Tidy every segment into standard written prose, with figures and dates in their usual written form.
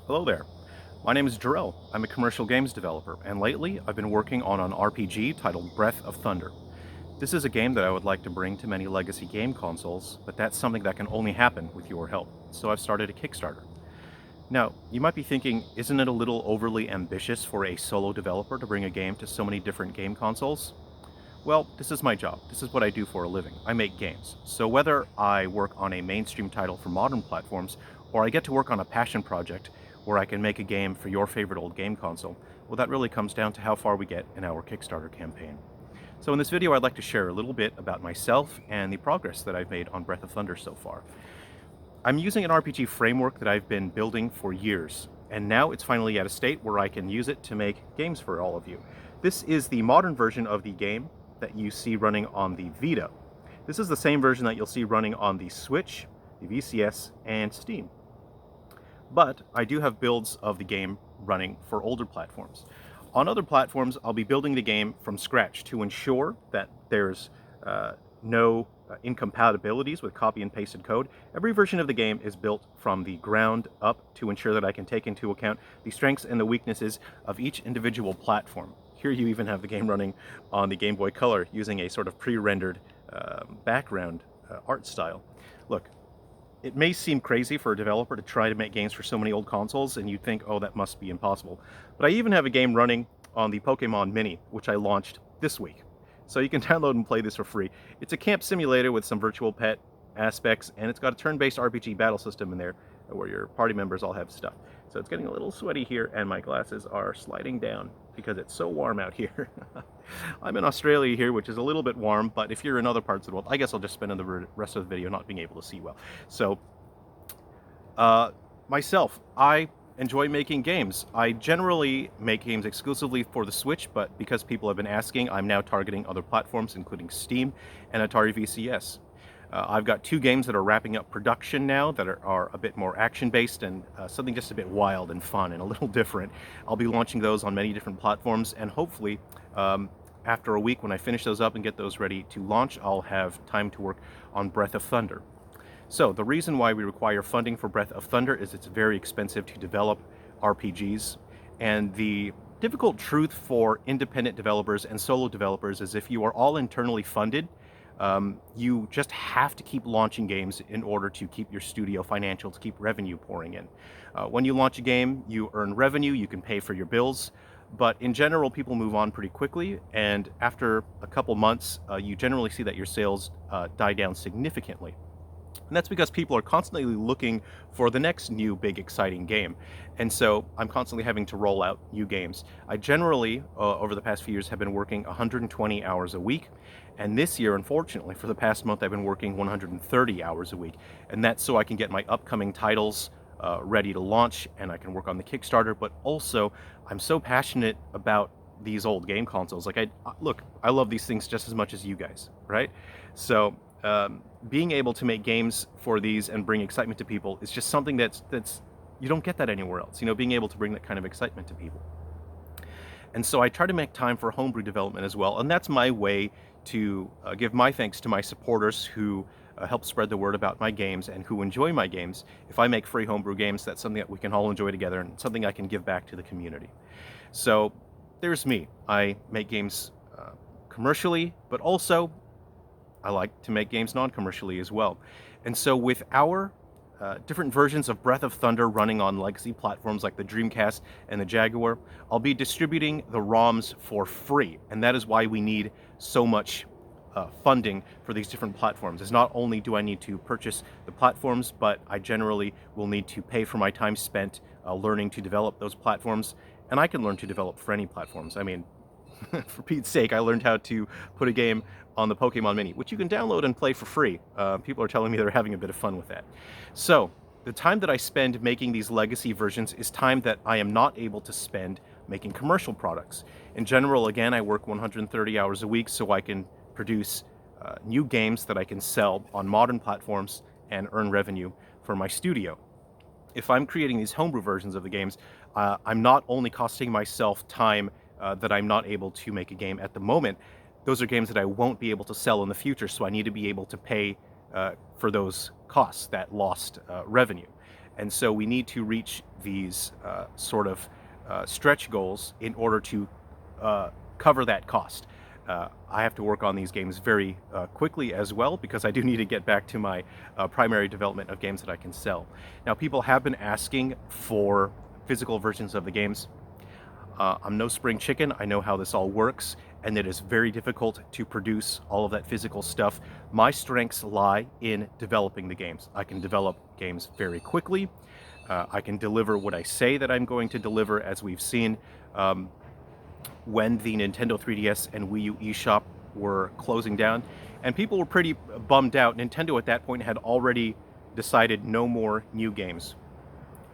Hello there. My name is Jarrell. I'm a commercial games developer, and lately I've been working on an RPG titled Breath of Thunder. This is a game that I would like to bring to many legacy game consoles, but that's something that can only happen with your help. So I've started a Kickstarter. Now, you might be thinking, isn't it a little overly ambitious for a solo developer to bring a game to so many different game consoles? Well, this is my job. This is what I do for a living. I make games. So whether I work on a mainstream title for modern platforms, or I get to work on a passion project where I can make a game for your favorite old game console, well, that really comes down to how far we get in our Kickstarter campaign. So in this video, I'd like to share a little bit about myself and the progress that I've made on Breath of Thunder so far. I'm using an RPG framework that I've been building for years, and now it's finally at a state where I can use it to make games for all of you. This is the modern version of the game that you see running on the Vita. This is the same version that you'll see running on the Switch, the VCS, and Steam. But I do have builds of the game running for older platforms. On other platforms, I'll be building the game from scratch to ensure that there's no incompatibilities with copy and pasted code. Every version of the game is built from the ground up to ensure that I can take into account the strengths and the weaknesses of each individual platform. Here you even have the game running on the Game Boy Color using a sort of pre-rendered background art style. Look, it may seem crazy for a developer to try to make games for so many old consoles, and you'd think, oh, that must be impossible. But I even have a game running on the Pokemon Mini, which I launched this week. So you can download and play this for free. It's a camp simulator with some virtual pet aspects, and it's got a turn-based RPG battle system in there where your party members all have stuff. So it's getting a little sweaty here, and my glasses are sliding down because it's so warm out here. I'm in Australia here, which is a little bit warm, but if you're in other parts of the world, I guess I'll just spend the rest of the video not being able to see well. So, myself, I enjoy making games. I generally make games exclusively for the Switch, but because people have been asking, I'm now targeting other platforms, including Steam and Atari VCS. I've got 2 games that are wrapping up production now that are a bit more action-based and something just a bit wild and fun and a little different. I'll be launching those on many different platforms, and hopefully, after a week when I finish those up and get those ready to launch, I'll have time to work on Breath of Thunder. So the reason why we require funding for Breath of Thunder is it's very expensive to develop RPGs, and the difficult truth for independent developers and solo developers is if you are all internally funded, you just have to keep launching games in order to keep your studio financial, to keep revenue pouring in. When you launch a game, you earn revenue, you can pay for your bills, but in general, people move on pretty quickly, and after a couple months, you generally see that your sales die down significantly. And that's because people are constantly looking for the next new big exciting game. And so I'm constantly having to roll out new games. I generally, over the past few years, have been working 120 hours a week. And this year, unfortunately, for the past month, I've been working 130 hours a week. And that's so I can get my upcoming titles ready to launch, and I can work on the Kickstarter. But also, I'm so passionate about these old game consoles. Like, look, I love these things just as much as you guys, right? So being able to make games for these and bring excitement to people is just something that's you don't get that anywhere else. You know, being able to bring that kind of excitement to people. And so I try to make time for homebrew development as well, and that's my way to give my thanks to my supporters who help spread the word about my games and who enjoy my games. If I make free homebrew games, that's something that we can all enjoy together and something I can give back to the community. So there's me. I make games commercially, but also I like to make games non-commercially as well. And so with our different versions of Breath of Thunder running on legacy platforms like the Dreamcast and the Jaguar, I'll be distributing the ROMs for free. And that is why we need so much funding for these different platforms. Is not only do I need to purchase the platforms, but I generally will need to pay for my time spent learning to develop those platforms. And I can learn to develop for any platforms. I mean, for Pete's sake, I learned how to put a game on the Pokemon Mini, which you can download and play for free. People are telling me they're having a bit of fun with that. So the time that I spend making these legacy versions is time that I am not able to spend making commercial products. In general, again, I work 130 hours a week so I can produce new games that I can sell on modern platforms and earn revenue for my studio. If I'm creating these homebrew versions of the games, I'm not only costing myself time that I'm not able to make a game at the moment. Those are games that I won't be able to sell in the future, so I need to be able to pay for those costs, that lost revenue. And so we need to reach these stretch goals in order to cover that cost. I have to work on these games very quickly as well, because I do need to get back to my primary development of games that I can sell. Now, people have been asking for physical versions of the games. I'm no spring chicken. I know how this all works, and it is very difficult to produce all of that physical stuff. My strengths lie in developing the games. I can develop games very quickly. I can deliver what I say that I'm going to deliver, as we've seen when the Nintendo 3DS and Wii U eShop were closing down, and people were pretty bummed out. Nintendo at that point had already decided no more new games.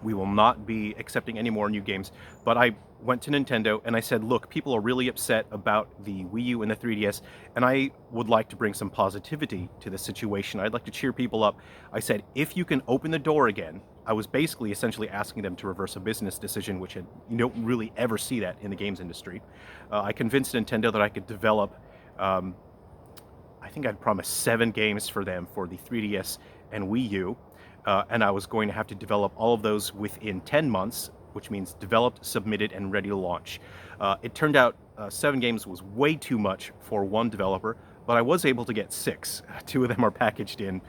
We will not be accepting any more new games. But I went to Nintendo and I said, look, people are really upset about the Wii U and the 3DS, and I would like to bring some positivity to the situation. I'd like to cheer people up. I said, if you can open the door again. I was basically essentially asking them to reverse a business decision, which you don't really ever see that in the games industry. I convinced Nintendo that I could develop, I think I'd promised 7 games for them for the 3DS and Wii U. And I was going to have to develop all of those within 10 months, which means developed, submitted, and ready to launch. It turned out 7 games was way too much for one developer, but I was able to get 6. 2 of them are packaged in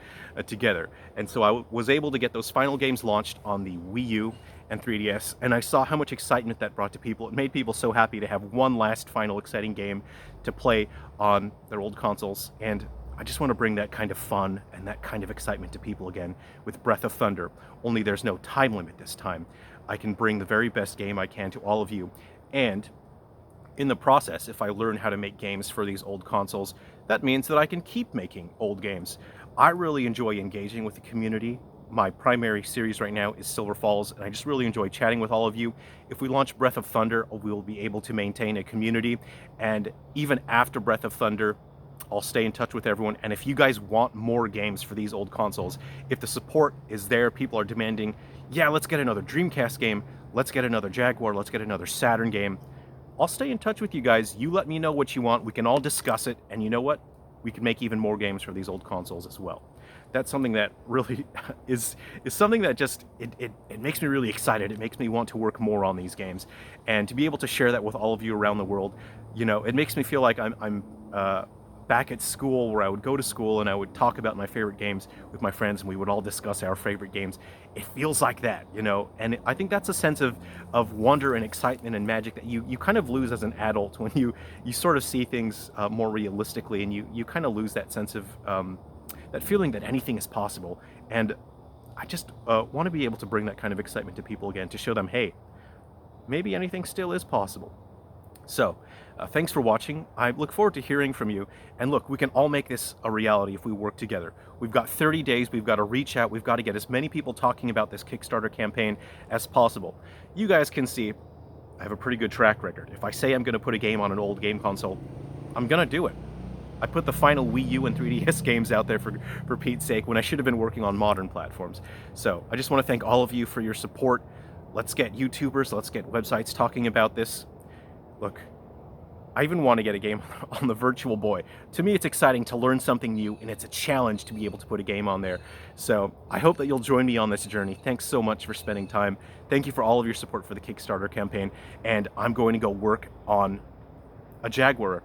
together. And so I was able to get those final games launched on the Wii U and 3DS, and I saw how much excitement that brought to people. It made people so happy to have one last final exciting game to play on their old consoles, and I just want to bring that kind of fun and that kind of excitement to people again with Breath of Thunder. Only there's no time limit this time. I can bring the very best game I can to all of you. And in the process, if I learn how to make games for these old consoles, that means that I can keep making old games. I really enjoy engaging with the community. My primary series right now is Silver Falls, and I just really enjoy chatting with all of you. If we launch Breath of Thunder, we will be able to maintain a community. And even after Breath of Thunder, I'll stay in touch with everyone. And if you guys want more games for these old consoles, if the support is there, people are demanding, yeah, let's get another Dreamcast game, let's get another Jaguar, let's get another Saturn game, I'll stay in touch with you guys. You let me know what you want. We can all discuss it. And you know what? We can make even more games for these old consoles as well. That's something that really is something that just, it makes me really excited. It makes me want to work more on these games. And to be able to share that with all of you around the world, it makes me feel like I'm back at school, where I would go to school and I would talk about my favorite games with my friends, and we would all discuss our favorite games. It feels like that, and I think that's a sense of wonder and excitement and magic that you kind of lose as an adult when you sort of see things more realistically, and you kind of lose that sense of that feeling that anything is possible. And I just want to be able to bring that kind of excitement to people again, to show them, hey, maybe anything still is possible. So, thanks for watching. I look forward to hearing from you. And look, we can all make this a reality if we work together. We've got 30 days. We've got to reach out. We've got to get as many people talking about this Kickstarter campaign as possible. You guys can see I have a pretty good track record. If I say I'm going to put a game on an old game console, I'm going to do it. I put the final Wii U and 3DS games out there for Pete's sake, when I should have been working on modern platforms. So I just want to thank all of you for your support. Let's get YouTubers, let's get websites talking about this. Look, I even want to get a game on the Virtual Boy. To me, it's exciting to learn something new, and it's a challenge to be able to put a game on there. So I hope that you'll join me on this journey. Thanks so much for spending time. Thank you for all of your support for the Kickstarter campaign. And I'm going to go work on a Jaguar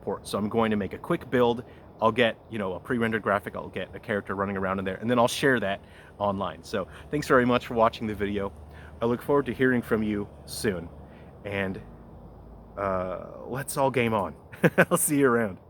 port. So I'm going to make a quick build. I'll get, a pre-rendered graphic. I'll get a character running around in there, and then I'll share that online. So thanks very much for watching the video. I look forward to hearing from you soon. And let's all game on. I'll see you around.